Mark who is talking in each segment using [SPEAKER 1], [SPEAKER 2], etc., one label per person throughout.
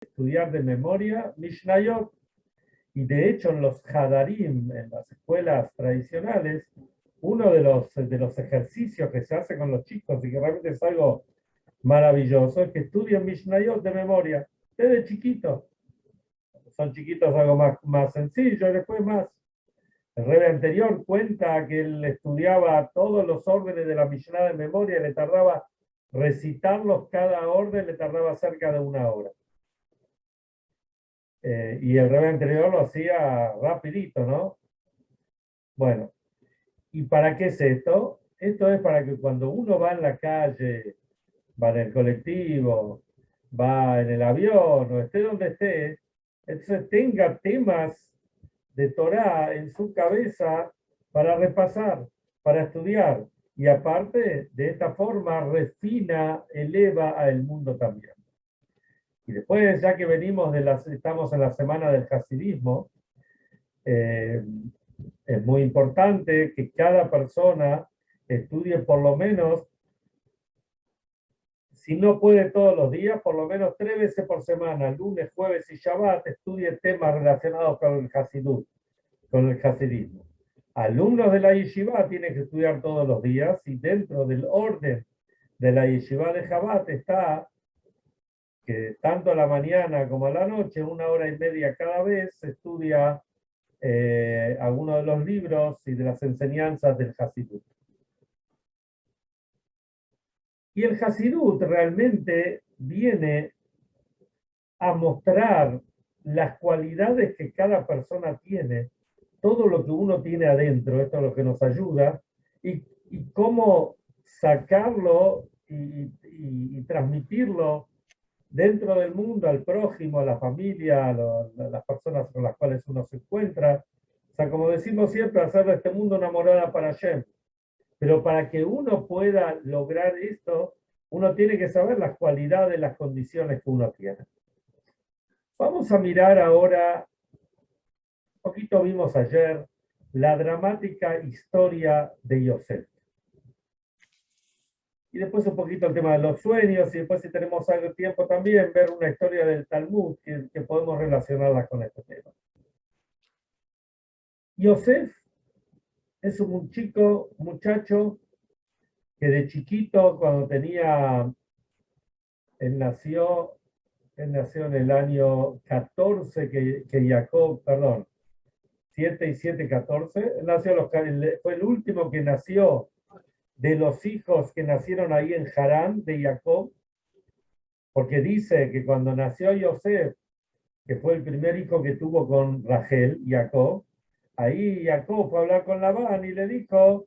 [SPEAKER 1] estudiar de memoria Mishnayot. Y de hecho en los Hadarim, en las escuelas tradicionales, uno de los ejercicios que se hace con los chicos y que realmente es algo maravilloso es que estudien Mishnayot de memoria desde chiquitos. Son chiquitos algo más sencillo y después más. El Rebbe anterior cuenta que él estudiaba todos los órdenes de la Mishnah de memoria y le tardaba recitarlos cada orden, le tardaba cerca de 1 hora. Y el Rebbe anterior lo hacía rapidito, ¿no? Bueno, ¿y para qué es esto? Esto es para que cuando uno va en la calle, va en el colectivo, va en el avión o esté donde esté, entonces tenga temas de Torá en su cabeza para repasar, para estudiar. Y aparte, de esta forma, refina, eleva al mundo también. Y después, ya que estamos en la semana del hasidismo, es muy importante que cada persona estudie por lo menos, si no puede todos los días, por lo menos 3 veces por semana, lunes, jueves y Shabbat, estudie temas relacionados con el hasidut, con el hasidismo. Alumnos de la yeshiva tienen que estudiar todos los días y dentro del orden de la yeshiva de Jabat está que tanto a la mañana como a la noche, 1 hora y media cada vez, se estudia algunos de los libros y de las enseñanzas del Hasidut. Y el Hasidut realmente viene a mostrar las cualidades que cada persona tiene, todo lo que uno tiene adentro, esto es lo que nos ayuda, y cómo sacarlo y transmitirlo dentro del mundo, al prójimo, a la familia, a las personas con las cuales uno se encuentra. O sea, como decimos siempre, hacer de este mundo una morada para Hashem. Pero para que uno pueda lograr esto, uno tiene que saber las cualidades, las condiciones que uno tiene. Vamos a mirar ahora, un poquito vimos ayer, la dramática historia de Yosef. Y después un poquito el tema de los sueños, y después si tenemos algo tiempo también, ver una historia del Talmud que podemos relacionarla con este tema. Yosef es un muchacho, que de chiquito, cuando él nació en el año 14, que Jacob, perdón, 7 y 7, 14, fue el último que nació de los hijos que nacieron ahí en Harán, de Jacob, porque dice que cuando nació Yosef, que fue el primer hijo que tuvo con Rachel, Jacob, ahí Jacob fue a hablar con Labán y le dijo,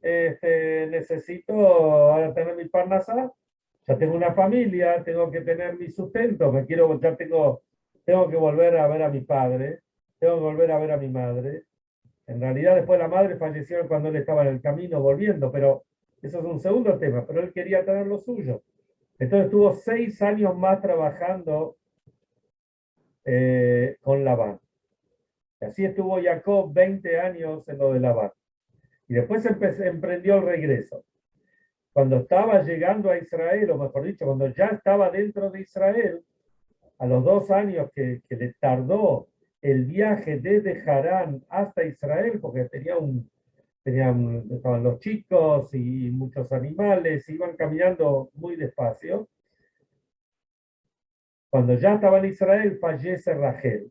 [SPEAKER 1] necesito ahora tener mi parnasá, ya tengo una familia, tengo que tener mi sustento, tengo que volver a ver a mi padre, tengo que volver a ver a mi madre. En realidad después la madre falleció cuando él estaba en el camino volviendo, pero eso es un segundo tema, pero él quería tener lo suyo. Entonces estuvo 6 años más trabajando con Labán. Y así estuvo Jacob 20 años en lo de Labán. Y después emprendió el regreso. Cuando estaba llegando a Israel, o mejor dicho, cuando ya estaba dentro de Israel, a los 2 años que le tardó el viaje desde Harán hasta Israel, porque estaban los chicos y muchos animales, iban caminando muy despacio. Cuando ya estaba en Israel, fallece Rachel.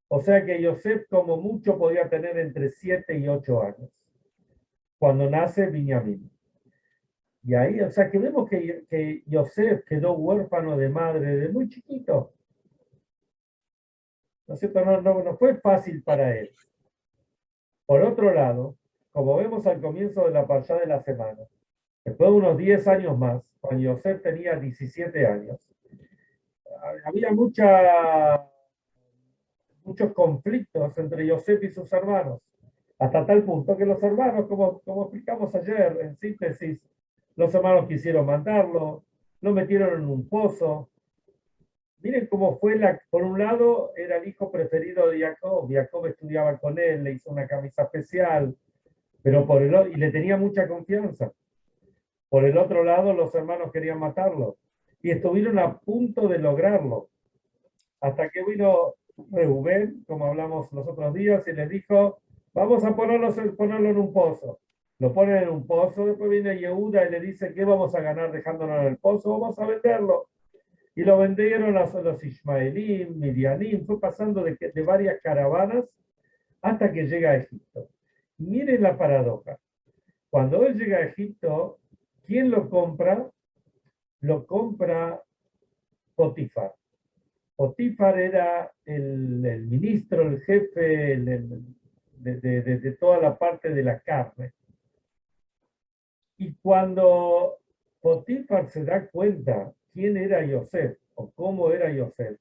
[SPEAKER 1] O sea que Yosef como mucho podía tener entre 7 y 8 años, cuando nace Binyamin. Y ahí, o sea que vemos que Yosef quedó huérfano de madre de muy chiquito. ¿No es cierto? No fue fácil para él. Por otro lado, como vemos al comienzo de la parashá de la semana, después de unos 10 años más, cuando Yosef tenía 17 años, había muchos conflictos entre Yosef y sus hermanos, hasta tal punto que los hermanos, como explicamos ayer en síntesis, los hermanos quisieron matarlo, lo metieron en un pozo. Miren cómo fue por un lado era el hijo preferido de Jacob, Jacob estudiaba con él, le hizo una camisa especial, pero y le tenía mucha confianza. Por el otro lado, los hermanos querían matarlo y estuvieron a punto de lograrlo. Hasta que vino Reubén, como hablamos los otros días, y les dijo, vamos a ponerlo en un pozo. Lo ponen en un pozo, después viene Yehuda y le dice, ¿qué vamos a ganar dejándolo en el pozo? Vamos a venderlo. Y lo vendieron a los Ismaelín, Midianín, fue pasando de varias caravanas hasta que llega a Egipto. Miren la paradoja. Cuando él llega a Egipto, ¿quién lo compra? Lo compra Potifar. Potifar era el ministro, el jefe de toda la parte de la carne. Y cuando Potifar se da cuenta quién era Yosef o cómo era Yosef,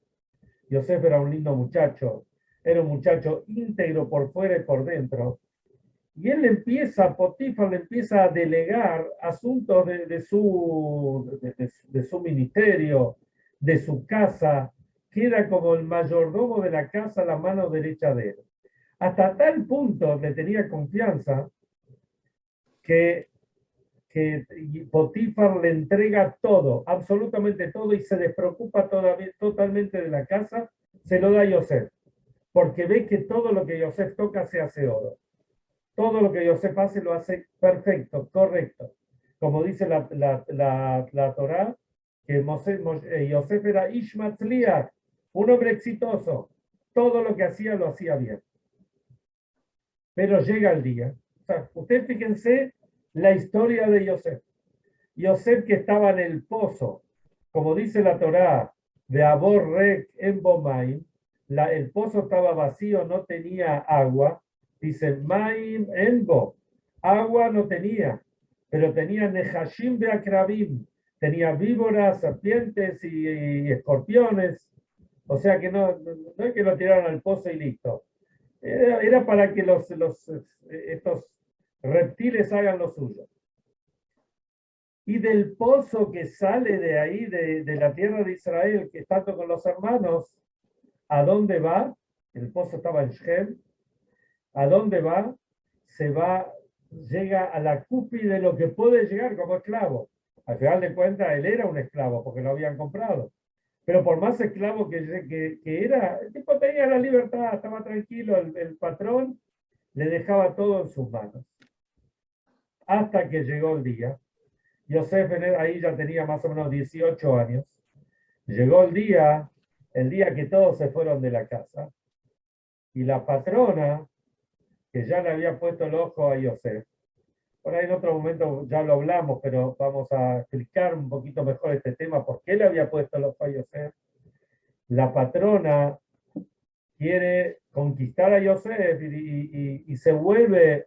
[SPEAKER 1] Yosef era un lindo muchacho, era un muchacho íntegro por fuera y por dentro. Y él Potifar le empieza a delegar asuntos de su ministerio, de su casa, queda como el mayordomo de la casa a la mano derecha de él. Hasta tal punto le tenía confianza que Potifar le entrega todo, absolutamente todo, y se despreocupa totalmente de la casa, se lo da a Yosef, porque ve que todo lo que Yosef toca se hace oro. Todo lo que Yosef hace lo hace perfecto, correcto. Como dice la Torá, que Yosef era Ish Matzliach, un hombre exitoso. Todo lo que hacía lo hacía bien. Pero llega el día. O sea, ustedes fíjense la historia de Yosef. Yosef que estaba en el pozo, como dice la Torá, de Abor Rek en Bomaim, el pozo estaba vacío, no tenía agua. Dice, Maim Enbo, agua no tenía, pero tenía Nehashim Beakrabim, tenía víboras, serpientes y escorpiones. O sea que no es que lo tiraron al pozo y listo. Era para que estos reptiles hagan lo suyo. Y del pozo que sale de ahí, de la tierra de Israel, que está con los hermanos, ¿a dónde va? El pozo estaba en Shem. ¿A dónde va? Se va, llega a la cúspide de lo que puede llegar como esclavo. Al final de cuentas, él era un esclavo porque lo habían comprado. Pero por más esclavo que era, el tipo tenía la libertad, estaba tranquilo, el patrón le dejaba todo en sus manos. Hasta que llegó el día. Yosef ahí ya tenía más o menos 18 años. Llegó el día que todos se fueron de la casa. Y la patrona, que ya le había puesto el ojo a Yosef, por ahí en otro momento ya lo hablamos, pero vamos a explicar un poquito mejor este tema, por qué le había puesto el ojo a Yosef. La patrona quiere conquistar a Yosef y se vuelve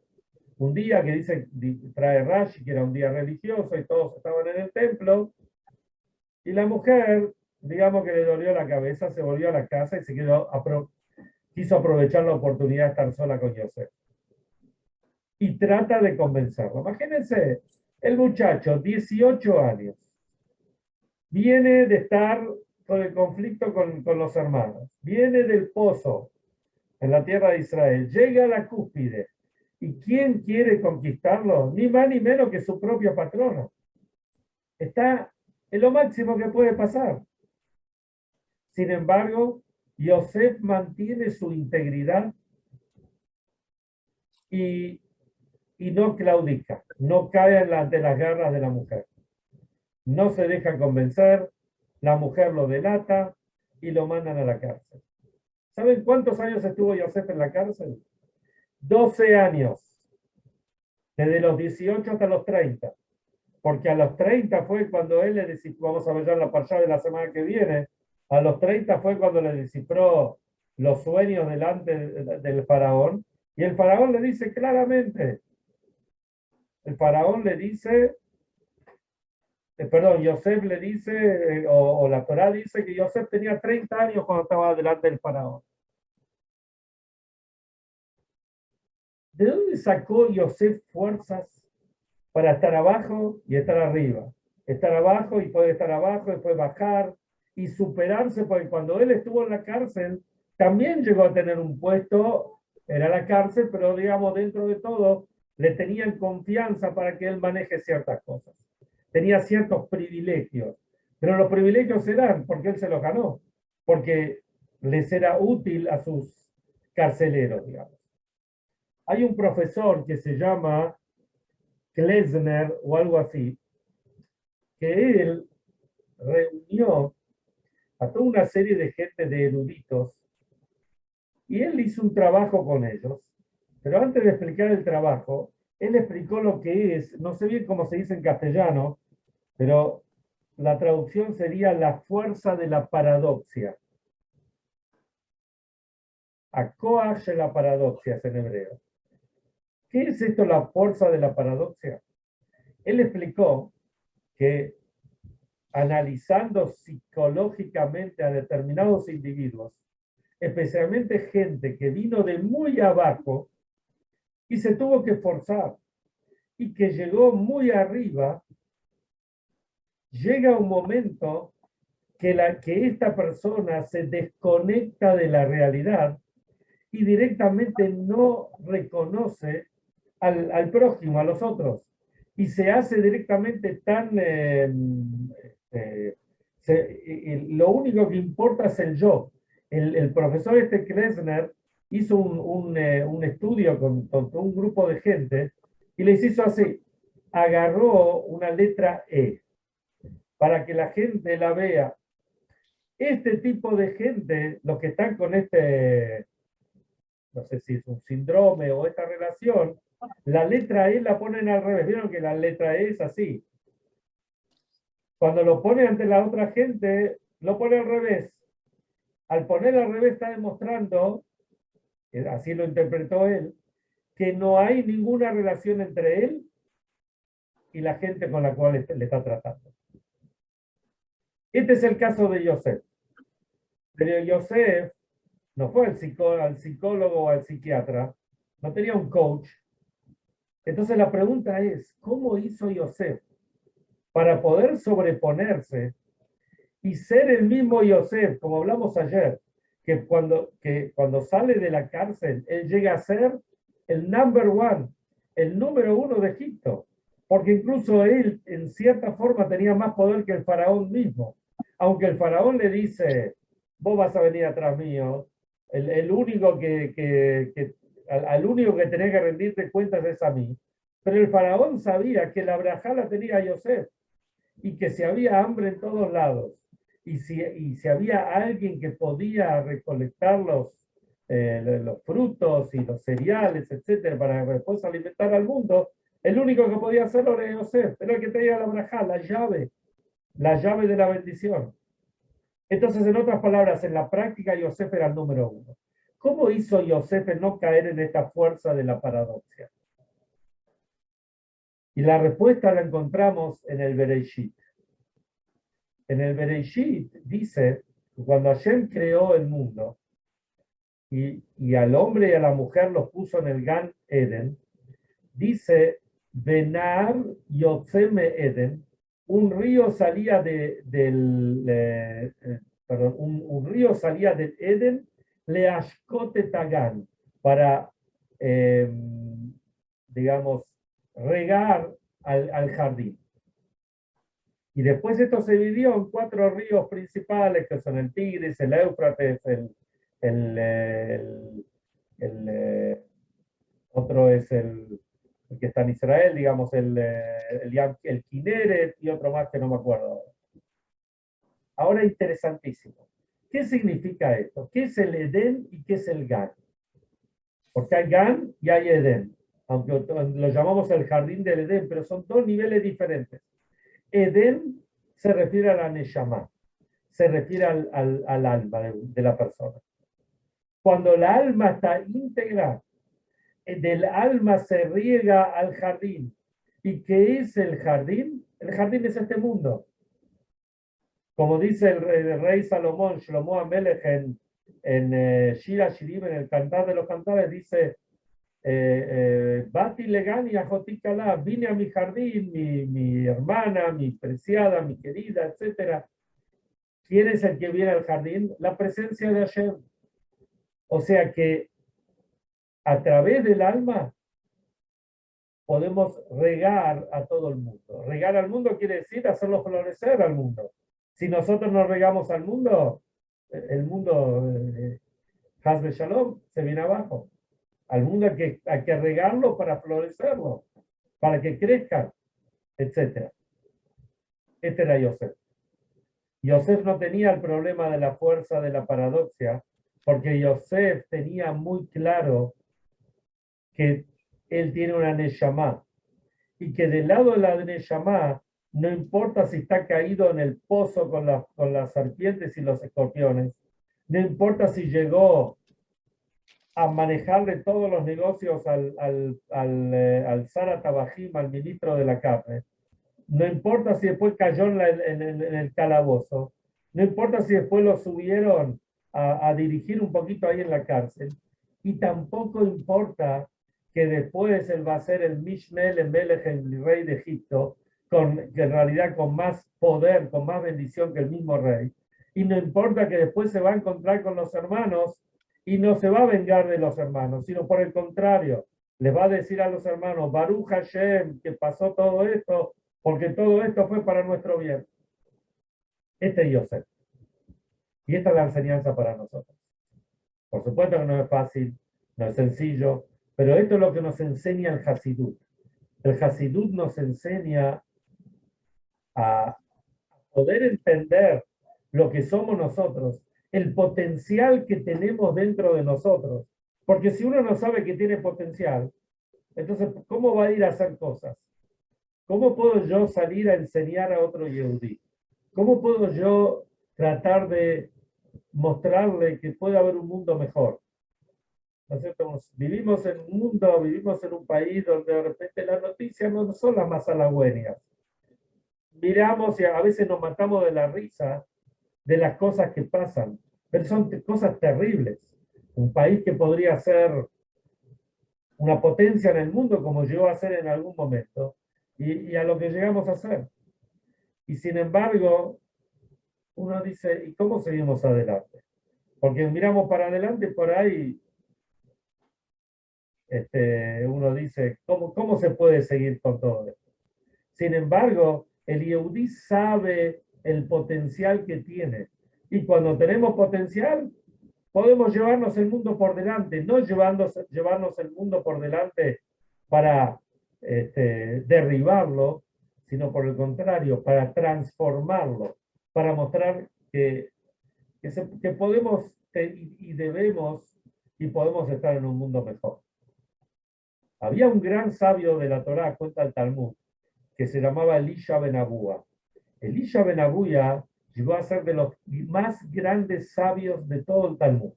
[SPEAKER 1] un día que dice, trae Rashi, que era un día religioso y todos estaban en el templo, y la mujer, digamos que le dolió la cabeza, se volvió a la casa y quiso aprovechar la oportunidad de estar sola con Yosef. Y trata de convencerlo. Imagínense, el muchacho, 18 años, viene de estar con el conflicto con los hermanos, viene del pozo en la tierra de Israel, llega a la cúspide. ¿Y quién quiere conquistarlo? Ni más ni menos que su propio patrono. Está en lo máximo que puede pasar. Sin embargo, Yosef mantiene su integridad y no claudica, no cae ante las garras de la mujer. No se deja convencer, la mujer lo delata y lo mandan a la cárcel. ¿Saben cuántos años estuvo Yosef en la cárcel? 12 años, desde los 18 hasta los 30. Porque a los 30 fue cuando él le descifró, vamos a ver ya en la parashá de la semana que viene, a los 30 fue cuando le descifró los sueños delante del faraón, y el faraón le dice claramente, Yosef le dice, o la Torá dice que Yosef tenía 30 años cuando estaba delante del faraón. ¿De dónde sacó Yosef fuerzas para estar abajo y estar arriba? Estar abajo y poder estar abajo, después bajar y superarse, porque cuando él estuvo en la cárcel, también llegó a tener un puesto, era la cárcel, pero digamos dentro de todo, le tenían confianza para que él maneje ciertas cosas. Tenía ciertos privilegios, pero los privilegios eran porque él se los ganó, porque les era útil a sus carceleros, digamos. Hay un profesor que se llama Klesner o algo así, que él reunió a toda una serie de gente de eruditos y él hizo un trabajo con ellos, pero antes de explicar el trabajo, él explicó lo que es, no sé bien cómo se dice en castellano, pero la traducción sería la fuerza de la paradoxia. Akoach la paradoxia en hebreo. ¿Qué es esto, la fuerza de la paradoxia? Él explicó que analizando psicológicamente a determinados individuos, especialmente gente que vino de muy abajo y se tuvo que forzar y que llegó muy arriba, llega un momento que esta persona se desconecta de la realidad y directamente no reconoce al prójimo, a los otros, y se hace directamente tan... lo único que importa es el yo. El profesor Klesner hizo un estudio con un grupo de gente y les hizo así, agarró una letra E para que la gente la vea. Este tipo de gente, los que están con no sé si es un síndrome o esta relación, la letra E la ponen al revés. Vieron que la letra E es así. Cuando lo pone ante la otra gente, lo pone al revés. Al poner al revés está demostrando, así lo interpretó él, que no hay ninguna relación entre él y la gente con la cual le está tratando. Este es el caso de Yosef. Pero Yosef no fue al psicólogo o al psiquiatra, no tenía un coach. Entonces la pregunta es, ¿cómo hizo Yosef para poder sobreponerse y ser el mismo Yosef, como hablamos ayer, que cuando sale de la cárcel, él llega a ser el number one, el número uno de Egipto, porque incluso él en cierta forma tenía más poder que el faraón mismo, aunque el faraón le dice, vos vas a venir atrás mío, el único al único que tenés que rendirte cuentas es a mí, pero el faraón sabía que la brajá la tenía Yosef, y que si había hambre en todos lados, y si había alguien que podía recolectar los frutos y los cereales, etcétera, para después alimentar al mundo, el único que podía hacerlo era Yosef, era el que tenía la braja, la llave de la bendición. Entonces, en otras palabras, en la práctica, Yosef era el número uno. ¿Cómo hizo Yosef en no caer en esta fuerza de la paradoxia? Y la respuesta la encontramos en el Bereshit. En el Bereshit dice que cuando Hashem creó el mundo y al hombre y a la mujer los puso en el Gan Eden, dice, Benar Yotzeme Eden, un río salía un río salía del Eden, le ashkote tagan, para, digamos, regar al jardín. Y después esto se dividió en 4 ríos principales, que son el Tigris, el Éufrates, otro es el que está en Israel, digamos, el Kineret y otro más que no me acuerdo. Ahora, interesantísimo. ¿Qué significa esto? ¿Qué es el Edén y qué es el Gan? Porque hay Gan y hay Edén, aunque lo llamamos el jardín del Edén, pero son 2 niveles diferentes. Edén se refiere a la Neshama, se refiere al alma de la persona. Cuando la alma está íntegra, del alma se riega al jardín. ¿Y qué es el jardín? El jardín es este mundo. Como dice el rey Salomón, Shlomo Amelech en Shira Shirim, en el Cantar de los Cantares, dice, Bati legani ajotikala, vine a mi jardín, mi hermana, mi preciada, mi querida, etc. ¿Quién es el que viene al jardín? La presencia de Hashem. O sea que a través del alma podemos regar a todo el mundo. Regar al mundo quiere decir hacerlo florecer al mundo. Si nosotros no regamos al mundo, el mundo, Haz de Shalom, se viene abajo. Al mundo hay que regarlo para florecerlo, para que crezca, etc. Este era Yosef. Yosef no tenía el problema de la fuerza de la paradoxia, porque Yosef tenía muy claro que él tiene una Neshama, y que del lado de la Neshama, no importa si está caído en el pozo con las serpientes y los escorpiones, no importa si llegó a manejarle todos los negocios al Sara Tabajim, al ministro de la carne, no importa si después cayó en el calabozo, no importa si después lo subieron a dirigir un poquito ahí en la cárcel, y tampoco importa que después él va a ser el Mishneh el Melech, el rey de Egipto, que en realidad con más poder, con más bendición que el mismo rey, y no importa que después se va a encontrar con los hermanos y no se va a vengar de los hermanos, sino por el contrario, les va a decir a los hermanos, Baruch Hashem, que pasó todo esto, porque todo esto fue para nuestro bien. Este es Yosef. Y esta es la enseñanza para nosotros. Por supuesto que no es fácil, no es sencillo, pero esto es lo que nos enseña el Hasidut. El Hasidut nos enseña a poder entender lo que somos nosotros, el potencial que tenemos dentro de nosotros. Porque si uno no sabe que tiene potencial, entonces, ¿cómo va a ir a hacer cosas? ¿Cómo puedo yo salir a enseñar a otro yehudí? ¿Cómo puedo yo tratar de mostrarle que puede haber un mundo mejor? ¿No es cierto? Vivimos en un mundo, vivimos en un país donde de repente las noticias no son las más halagüeñas. Miramos y a veces nos matamos de la risa de las cosas que pasan, pero son cosas terribles. Un país que podría ser una potencia en el mundo como llegó a ser en algún momento, y a lo que llegamos a ser. Y sin embargo, uno dice, ¿y cómo seguimos adelante? Porque miramos para adelante por ahí, uno dice, ¿cómo se puede seguir con todo esto? Sin embargo, el Yehudí sabe el potencial que tiene. Y cuando tenemos potencial, podemos llevarnos el mundo por delante, no llevarnos el mundo por delante para derribarlo, sino por el contrario, para transformarlo, para mostrar que podemos y debemos y podemos estar en un mundo mejor. Había un gran sabio de la Torá, cuenta el Talmud, que se llamaba Elisha ben Abúa. Elisha ben Abúa llegó a ser de los más grandes sabios de todo el Talmud.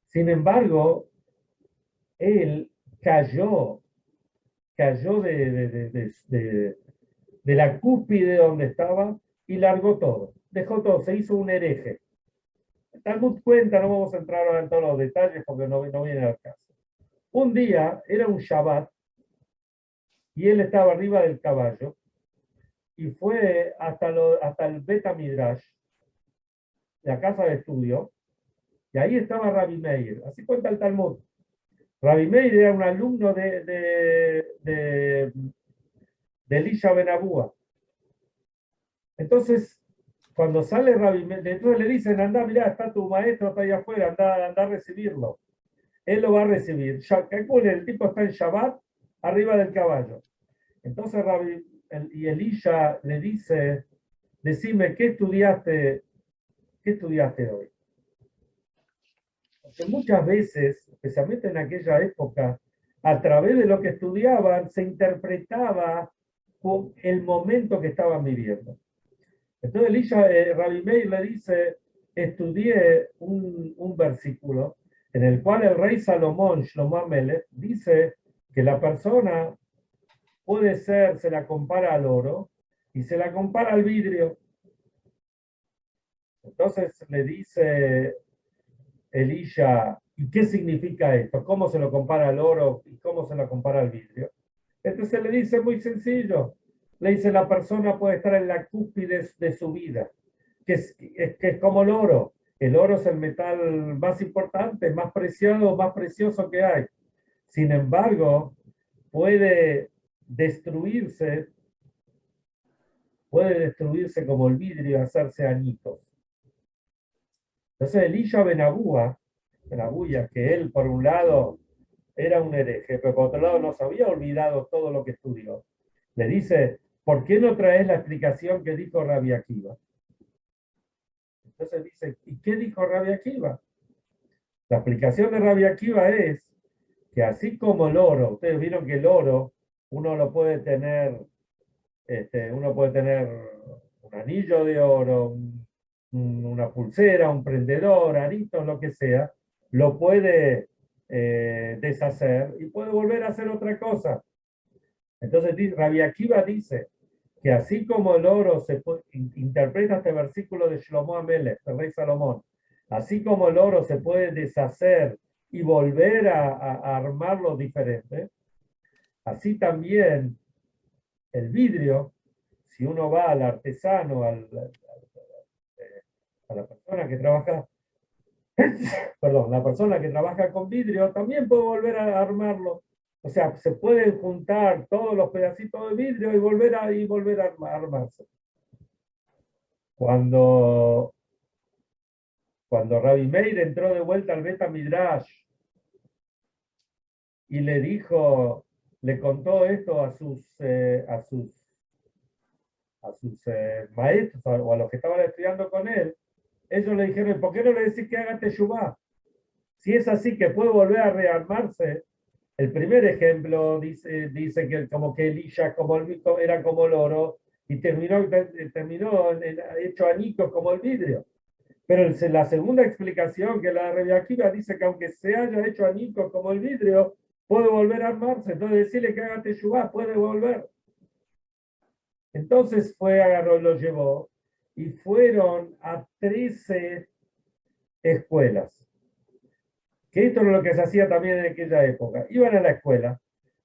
[SPEAKER 1] Sin embargo, él cayó de la cúspide donde estaba y largó todo. Dejó todo, se hizo un hereje. El Talmud cuenta, no vamos a entrar ahora en todos los detalles porque no viene al caso. Un día, era un Shabbat, y él estaba arriba del caballo y fue hasta el Beta Midrash, la casa de estudio, y ahí estaba Rabbi Meir. Así cuenta el Talmud. Rabbi Meir era un alumno de Elisha ben Abúa. Entonces, cuando sale Rabbi Meir, entonces le dicen, anda, mirá, está tu maestro, está ahí afuera, anda a recibirlo. Él lo va a recibir. El tipo está en Shabbat, arriba del caballo. Entonces y Elisha le dice, decime, ¿qué estudiaste hoy? Porque muchas veces, especialmente en aquella época, a través de lo que estudiaban, se interpretaba el momento que estaban viviendo. Entonces Rabbi Meir le dice, estudié un versículo en el cual el rey Salomón, Shlomo Amelech, dice que la persona puede ser, se la compara al oro y se la compara al vidrio. Entonces le dice Elisha, ¿y qué significa esto? ¿Cómo se lo compara al oro y cómo se lo compara al vidrio? Entonces le dice muy sencillo. Le dice, la persona puede estar en la cúspide de su vida, que es como el oro. El oro es el metal más importante, más preciado, más precioso que hay. Sin embargo, puede destruirse puede destruirse como el vidrio y hacerse añicos. Entonces Elisha Ben Abuya, que él por un lado era un hereje, pero por otro lado no se había olvidado todo lo que estudió, le dice, ¿por qué no traes la explicación que dijo Rabbi Akiva? Entonces dice, ¿y qué dijo Rabbi Akiva? La explicación de Rabbi Akiva es que así como el oro, ustedes vieron que el oro uno lo puede tener, uno puede tener un anillo de oro, una pulsera, un prendedor, aritos, lo que sea, lo puede deshacer y puede volver a hacer otra cosa. Entonces Rabbi Akiva dice que así como el oro interpreta este versículo de Shlomo Amelech, el rey Salomón, así como el oro se puede deshacer y volver a armarlo diferente, así también el vidrio, si uno va al artesano, a la persona que trabaja, perdón, la persona que trabaja con vidrio, también puede volver a armarlo. O sea, se pueden juntar todos los pedacitos de vidrio y volver a armarse. Cuando, cuando Rabbi Meir entró de vuelta al Beta Midrash y le dijo, le contó esto a sus maestros o a los que estaban estudiando con él, ellos le dijeron, ¿por qué no le decís que haga teshuvá? Si es así que puede volver a rearmarse, el primer ejemplo dice que como que Elisha era como el oro y terminó hecho añicos como el vidrio. Pero la segunda explicación que la Rebbe Akiva dice que aunque se haya hecho añicos como el vidrio, puede volver a armarse. Entonces decirle que haga teshuvá, puede volver. Entonces agarró y lo llevó y fueron a 13 escuelas. Que esto es lo que se hacía también en aquella época. Iban a la escuela,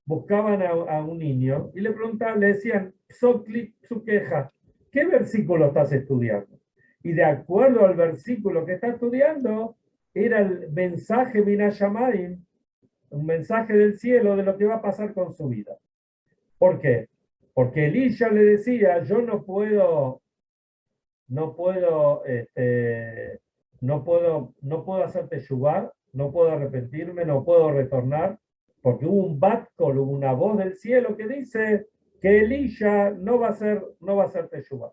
[SPEAKER 1] buscaban a un niño y le preguntaban, le decían, Psokli, su queja, ¿qué versículo estás estudiando? Y de acuerdo al versículo que está estudiando, era el mensaje Minashamayim, un mensaje del cielo de lo que va a pasar con su vida. ¿Por qué? Porque Elisha le decía, yo no puedo hacer teshuvá, no puedo arrepentirme, no puedo retornar, porque hubo un batkol, hubo una voz del cielo que dice que Elisha no va a ser teshuvá.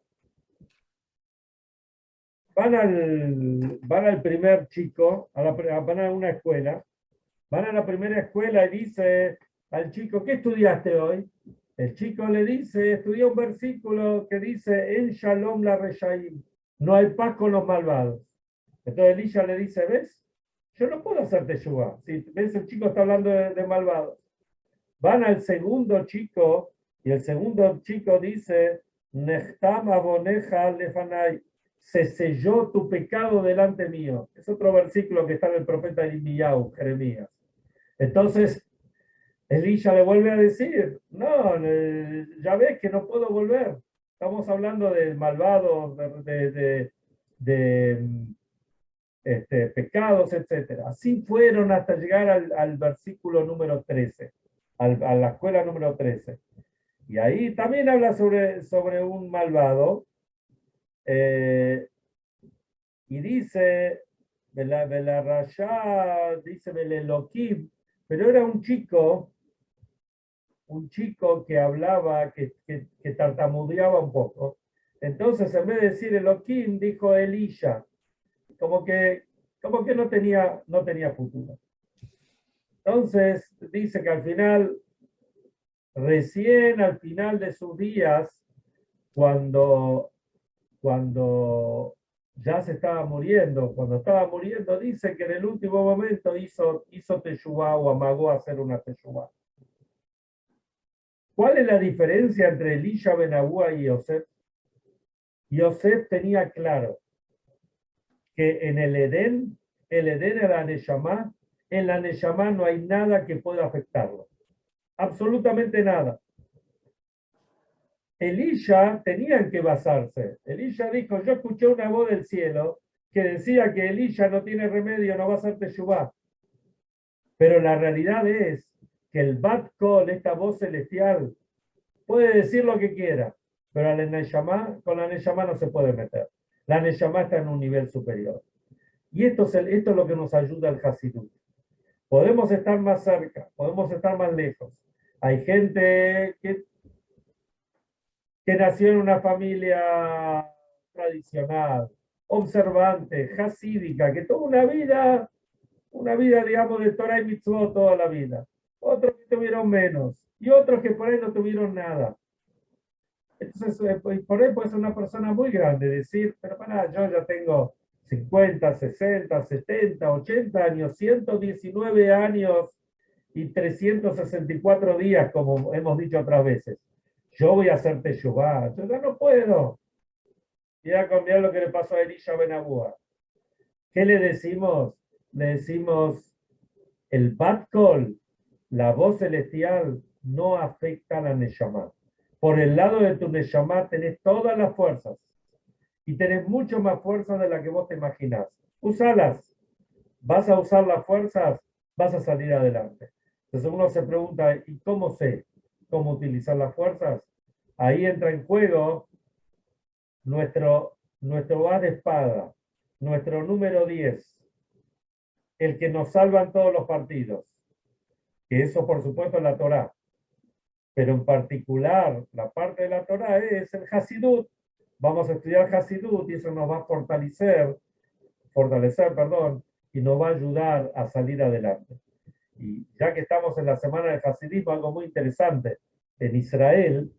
[SPEAKER 1] Van al primer chico, van a una escuela, van a la primera escuela y dice al chico, ¿qué estudiaste hoy? El chico le dice, estudié un versículo que dice, en Shalom la Reshaim, no hay paz con los malvados. Entonces Elisha le dice, ¿ves? Yo no puedo hacer teshuvá. Si ves, el chico está hablando de malvados. Van al segundo chico y el segundo chico dice, Nechtam aboneja lefanai, se selló tu pecado delante mío. Es otro versículo que está en el profeta Irmiyahu, Jeremías. Entonces Elisha le vuelve a decir, no, ya ves que no puedo volver. Estamos hablando de malvados, de pecados, etc. Así fueron hasta llegar al versículo número 13, a la escuela número 13. Y ahí también habla sobre un malvado, y dice, Bela Rasha, dice Beleloquim, pero era un chico que hablaba, que tartamudeaba un poco. Entonces, en vez de decir Elohim, dijo Elisha, como que no tenía futuro. Entonces, dice que recién al final de sus días, cuando ya se estaba muriendo, dice que en el último momento hizo teshuvá o amagó a hacer una teshuvá. ¿Cuál es la diferencia entre Elisha Ben Abúa y Yosef? Yosef tenía claro que en el Edén era Neshama, en la Neshama no hay nada que pueda afectarlo. Absolutamente nada. Elisha tenía que basarse. Elisha dijo, yo escuché una voz del cielo que decía que Elisha no tiene remedio, no va a hacer teshuvá. Pero la realidad es que el Bat Kol, esta voz celestial, puede decir lo que quiera. pero con la Neshama no se puede meter. La Neshama está en un nivel superior. Y esto es lo que nos ayuda al Hasidut. Podemos estar más cerca, podemos estar más lejos. Hay gente que nació en una familia tradicional, observante, hasídica, que tuvo una vida, digamos, de Torah y Mitzvot toda la vida. Otros que tuvieron menos y otros que por ahí no tuvieron nada. Entonces, por ahí puede ser una persona muy grande, decir, pero para, yo ya tengo 50, 60, 70, 80 años, 119 años y 364 días, como hemos dicho otras veces. Yo voy a hacer Teshuvah, yo ya no puedo. Y a cambiar lo que le pasó a Elisha Ben Abúa. ¿Qué le decimos? Le decimos, el Bat Kol, la voz celestial, no afecta a la Neshama. Por el lado de tu Neshama tenés todas las fuerzas y tenés mucho más fuerza de la que vos te imaginás. Usalas. Vas a usar las fuerzas, vas a salir adelante. Entonces uno se pregunta, ¿y cómo sé cómo utilizar las fuerzas? Ahí entra en juego nuestro as de espada, nuestro número 10, el que nos salva en todos los partidos. Que eso, por supuesto, es la Torá. Pero en particular, la parte de la Torá es el Hasidut. Vamos a estudiar Hasidut y eso nos va a fortalecer, perdón, y nos va a ayudar a salir adelante. Y ya que estamos en la semana del Hasidismo, algo muy interesante. En Israel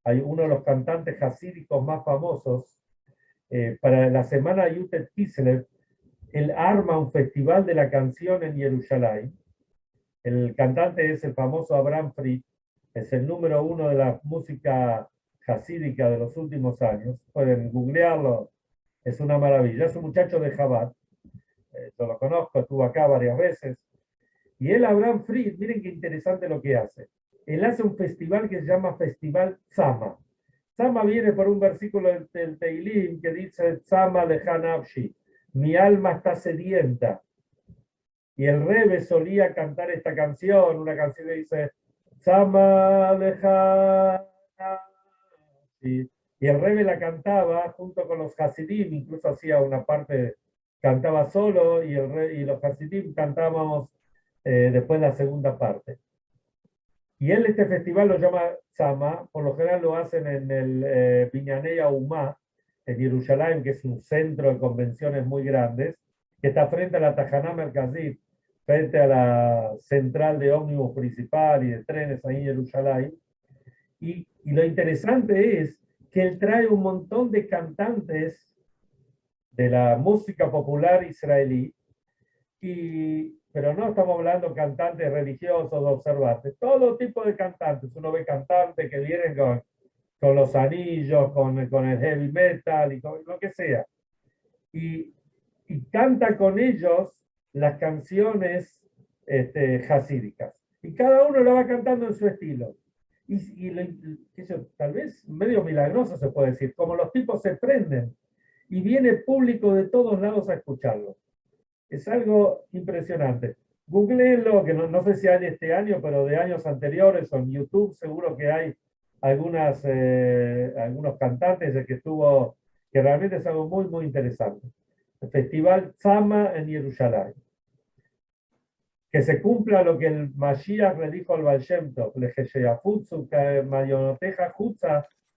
[SPEAKER 1] hay uno de los cantantes hasídicos más famosos. Para la semana Yutet Kislev, él arma un festival de la canción en Jerusalén. El cantante es el famoso Abraham Fried, es el número uno de la música hasídica de los últimos años. Pueden googlearlo, es una maravilla. Es un muchacho de Chabad, yo lo conozco, estuvo acá varias veces. Y él, Abraham Fried, miren qué interesante lo que hace. Él hace un festival que se llama Festival Tzama. Tzama viene por un versículo del Teilim que dice Tzama lejanavshi, mi alma está sedienta. Y el Rebbe solía cantar esta canción, una canción que dice Tzama lejanavshi. Y el Rebbe la cantaba junto con los Hasidim, incluso hacía una parte, cantaba solo y los Hasidim cantábamos después la segunda parte. Y él este festival lo llama Tzama, por lo general lo hacen en el Binyanei Umá, en Jerusalén, que es un centro de convenciones muy grandes, que está frente a la Tajaná Merkazit, frente a la central de ómnibus principal y de trenes ahí en Jerusalén. Y lo interesante es que él trae un montón de cantantes de la música popular israelí, pero no estamos hablando de cantantes religiosos o observantes, todo tipo de cantantes. Uno ve cantantes que vienen con los anillos, con el heavy metal y con lo que sea. Y canta con ellos las canciones hasídicas. Y cada uno lo va cantando en su estilo. Tal vez medio milagroso se puede decir, como los tipos se prenden y viene público de todos lados a escucharlo. Es algo impresionante. Googleenlo, que no sé si hay este año, pero de años anteriores o en YouTube seguro que hay algunos cantantes de que realmente es algo muy, muy interesante. El Festival Tzama en Jerusalén. Que se cumpla lo que el Mashiach le dijo al Baal Shem Tov,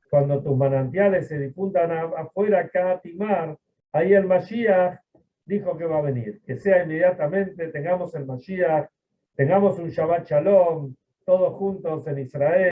[SPEAKER 1] cuando tus manantiales se difundan afuera, cada timar, ahí el Mashiach dijo que va a venir, que sea inmediatamente, tengamos el Mashiach, tengamos un Shabbat Shalom, todos juntos en Israel.